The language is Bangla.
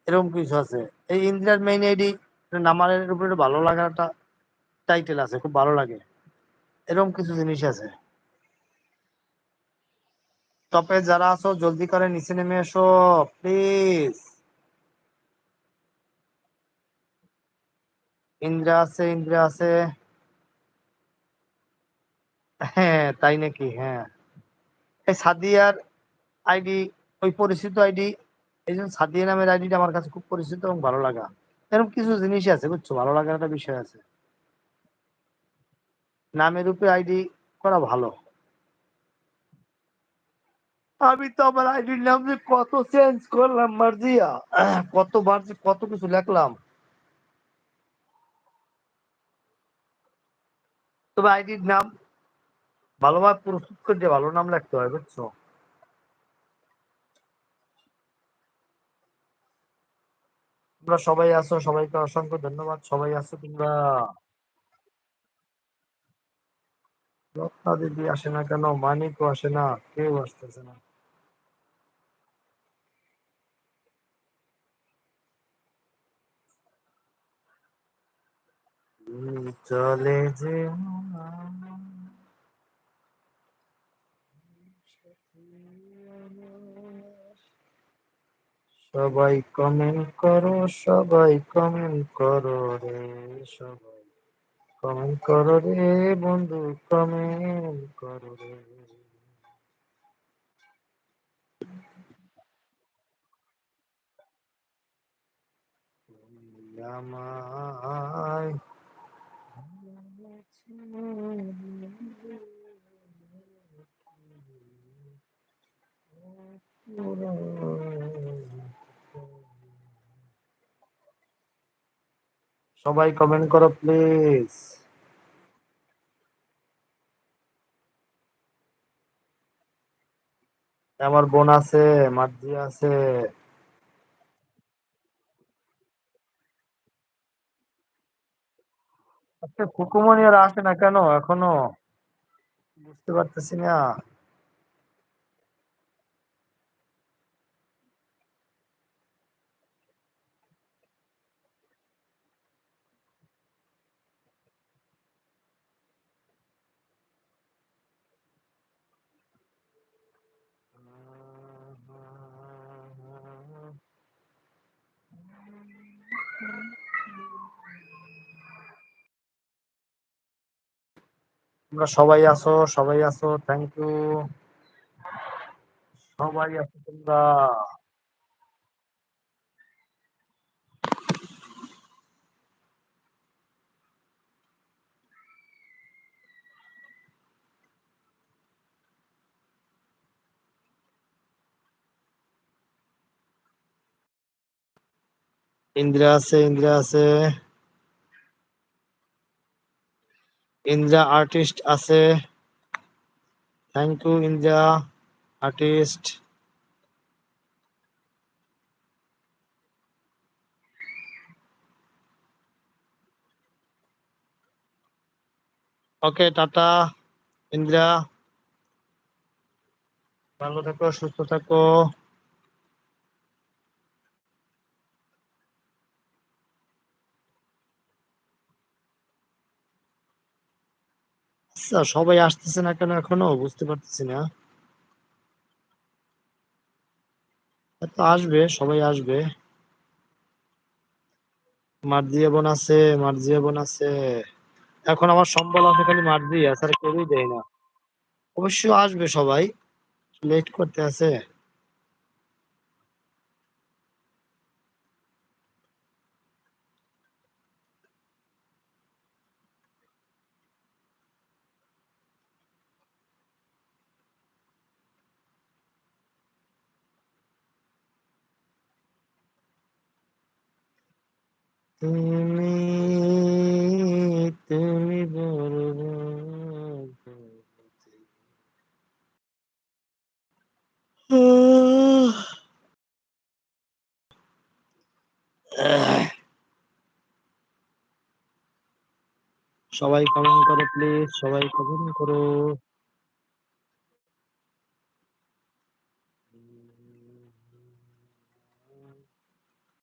এরকম কিছু আছে। এই ইন্দিরার মেইন আইডি নামারের উপরে ভালো লাগা একটা টাইটেল আছে, খুব ভালো লাগে। এরকম কিছু জিনিস আছে। টপে যারা আছো জলদি করে নিচে নেমে এসো প্লিজ। ইন্দ্রা আছে, ইন্দ্রা আছে। হ্যাঁ তাই নাকি? হ্যাঁ, এই সাদিয়ার আইডি, ওই পরিচিত আইডি। এই জন্য সাদিয়া নামের আইডিটা আমার কাছে খুব পরিচিত এবং ভালো লাগা। এরকম কিছু জিনিস আছে বুঝছো, ভালো লাগার একটা বিষয় আছে। নামের উপরে আইডি করা ভালো। আমি তো আমার আইডির নাম যে কত চেঞ্জ করলাম মার্জিয়া, কতবার যে কত কিছু লেখলাম। তবে আইডির নাম ভালোভাবে প্রস্তুত করে ভালো নাম লিখতে হয় বুঝছো। তোমরা সবাই আছো, সবাইকে অসংখ্য ধন্যবাদ। সবাই আছো তোমরা। রত্না দিদি আসে না কেন? মানিকও আসে না, কেউ আসতেছে না। চলে যে সবাই কমেন্ট করো, সবাই কমেন্ট করো রে, সবাই কমেন্ট করো রে বন্ধু, কমেন্ট করো রে। আমায় সবাই কমেন্ট করো প্লিজ। আমার বোন আছে, মার্জি আছে। আচ্ছা কুকুমনি আর আসে না কেন এখনো? বুঝতে পারতেছি না। তোমরা সবাই আছো, সবাই আছো, থ্যাংক ইউ। সবাই আছো তোমরা। ইন্দ্রা আছে, ইন্দ্রা আছে। ইন্দ্রা আর্টিস্ট আছে। Thank you Indra artist. Okay tata Indra, ভালো থাকো, সুস্থ থাকো। আচ্ছা সবাই আসতেছে না কেন এখনো বুঝতে পারতেছি না। তো আসবে, সবাই আসবে। মার্জিয়া বোন আছে, মার্জিয়া বোন আছে। এখন আমার সম্বল আছে খালি মার্জিয়া, স্যার কেউই দেয় না। অবশ্যই আসবে সবাই, লেট করতে আছে। তুমি তুমি বড় সবাই কমেন্ট করো প্লিজ, সবাই কমেন্ট করো।